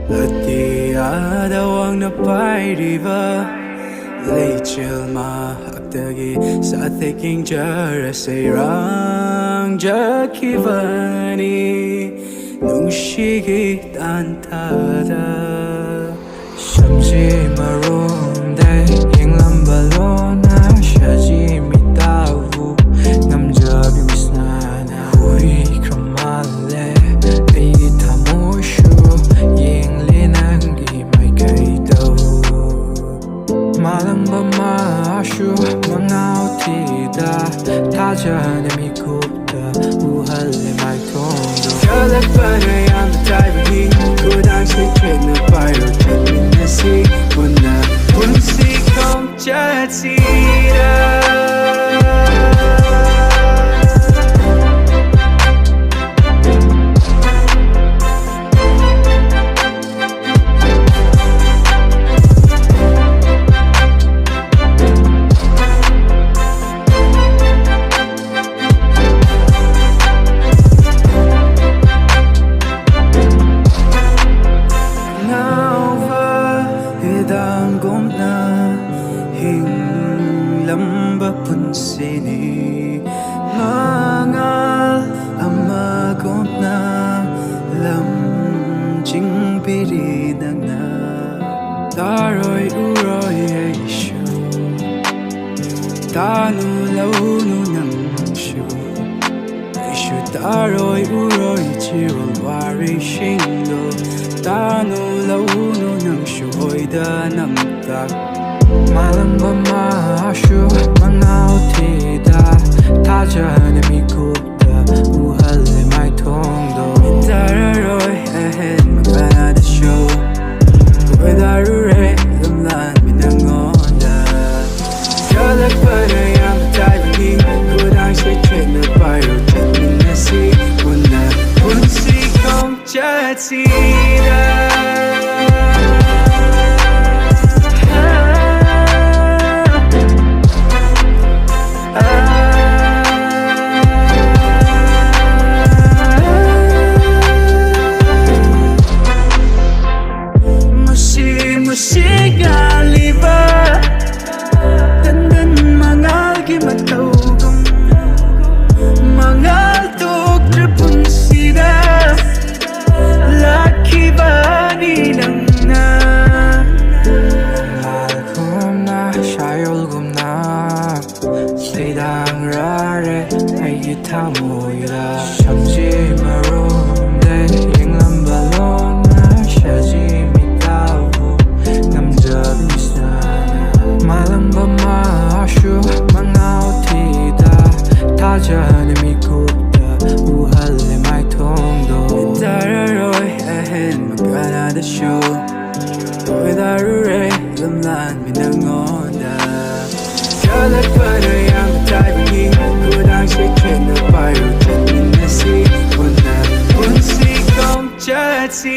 ꯑꯇꯤꯌꯥꯗ ꯋꯥꯡꯅ ꯄꯥꯏꯔꯤꯕ ꯂꯩꯆꯤꯜ ꯃꯍꯥꯛꯇꯒꯤ ꯁꯥꯊꯦꯛ ꯌꯦꯡꯖꯔ ꯁꯩꯔꯥꯡꯖꯈꯤꯕꯅꯤ ꯅꯨꯡꯁꯤꯒꯤ ꯇꯥꯟꯊꯥꯗ ꯁꯝꯖꯤ ꯃꯔꯨꯝꯗꯩ ꯌꯦꯡꯂꯝꯕ ꯂꯣꯟꯅ ꯁꯖꯤ ꯃꯤꯇꯥꯕꯨ ꯉꯝꯖꯕꯤ ꯃꯤꯁꯅꯥꯅ ꯑꯣꯏꯈ꯭ꯔ ꯃꯥꯜꯂꯦ ꯑꯩꯒꯤ ꯊꯃꯣꯏꯁꯨ ꯌꯦꯡꯂꯤ ꯅꯪꯒꯤ ꯃꯥꯏꯀꯩꯗꯕꯨ ꯃꯥꯂꯪꯕ ꯃꯥꯁꯨ ꯃꯉꯥꯎ ꯊꯤꯗ ꯊꯥꯖꯅ ꯃꯤꯀꯨꯞꯇ ꯎꯍꯜꯂꯦ ꯃꯥꯏꯊꯣꯡꯗꯣ ꯆꯠꯂꯛꯄꯅ ꯌꯥꯝꯅ ꯇꯥꯏꯕꯒꯤ ꯈꯨꯗꯥꯡꯁꯦ ꯈꯦꯠꯅ ꯄꯥꯏꯔꯣ ꯆꯠꯃꯤꯟꯅꯁꯤ ꯄꯨꯟꯅ ꯄꯨꯟꯁꯤ ꯈꯣꯡꯆꯠꯁꯤꯗ ꯍꯤꯡꯂꯝꯕ ꯄꯨꯟꯁꯤꯅꯤ ꯃꯉꯥꯜ ꯑꯃꯒꯨꯝꯅ ꯂꯝꯖꯤꯡꯕꯤꯔꯤ ꯅꯪꯅ ꯇꯥꯔꯣꯏ ꯎꯔꯣꯏ ꯑꯩꯁꯨ ꯇꯥꯅꯨ ꯂꯧꯅꯨ ꯅꯪꯁꯨ ꯑꯩꯁꯨ ꯇꯥꯔꯣꯏ ꯎꯔꯣꯏ ꯆꯤꯔꯣꯜ ꯋꯥꯔꯤꯁꯤꯡꯗꯣ ꯇꯥꯅꯨ ꯂꯧꯅꯨ ꯅꯪꯁꯨ ꯑꯣꯏꯗ ꯅꯝꯇꯥꯛ ꯃꯥꯂꯪꯕ ꯃꯥꯁꯨ ꯃꯉꯥꯎ ꯊꯤꯗ ꯊꯥꯖꯅ ꯃꯤꯀꯨꯞꯇ ꯎꯍꯜꯂꯦ ꯃꯥꯏꯊꯣꯡꯗꯣ ꯇꯥꯔꯔꯣꯏ ꯑꯍꯦꯟꯕ ꯀꯅꯥꯗꯁꯨ ꯀꯣꯏꯗꯥꯔꯨꯔꯦ ꯂꯝꯂꯥꯟꯕꯤ ꯅꯪꯉꯣꯟꯗ ꯆꯠꯂꯛꯄꯅ ꯌꯥꯝꯅ ꯇꯥꯏꯕꯒꯤ ꯈꯨꯗꯥꯡꯁꯦ ꯈꯦꯠꯅ ꯄꯥꯏꯔꯣ ꯆꯠꯃꯤꯟꯅꯁꯤ ꯄꯨꯟꯅ ꯄꯨꯟꯁꯤ ꯈꯣꯡꯆꯠꯁꯤꯗ ꯅꯨꯡꯁꯤꯒꯥꯂꯤꯕ ꯇꯟꯗꯟ ꯃꯉꯥꯜꯒꯤ ꯃꯇꯧꯒꯨꯝ ꯃꯉꯥꯜ ꯇꯣꯛꯇ꯭ꯔ ꯄꯨꯟꯁꯤꯗ ꯂꯥꯛꯈꯤꯕꯅꯤ ꯅꯪꯅ ꯃꯉꯥꯜꯒꯨꯝꯅ ꯁꯥꯌꯣꯜꯒꯨꯝꯅ ꯁꯩꯗꯥꯡꯔꯔꯦ ꯑꯩꯒꯤ ꯊꯃꯣꯏꯗ ꯁꯝꯖꯤ ꯃꯔꯨꯝꯗꯩ ꯌꯦꯡꯂꯝꯕ ꯂꯣꯟꯅ ꯁꯖꯤ ꯃꯥꯂꯪꯕ ꯃꯥꯁꯨ ꯃꯉꯥꯎ ꯊꯤꯗ ꯊꯥꯖꯅ ꯃꯤꯀꯨꯞꯇ ꯎꯍꯜꯂꯦ ꯃꯥꯏꯊꯣꯡꯗꯣ ꯇꯥꯔꯔꯣꯏ ꯑꯍꯦꯟꯕ ꯀꯅꯥꯗꯁꯨ ꯀꯣꯏꯗꯥꯔꯨꯔꯦ ꯂꯝꯂꯥꯟꯕꯤ ꯅꯪꯉꯣꯟꯗ ꯆꯠꯂꯛꯄꯅ ꯌꯥꯝꯅ ꯇꯥꯏꯕꯒꯤ ꯈꯨꯗꯥꯡꯁꯦ ꯈꯦꯠꯅ ꯄꯥꯏꯔꯣ ꯆꯠꯃꯤꯟꯅꯁꯤ ꯄꯨꯟꯅ ꯄꯨꯟꯁꯤ ꯈꯣꯡꯆꯠꯁꯤ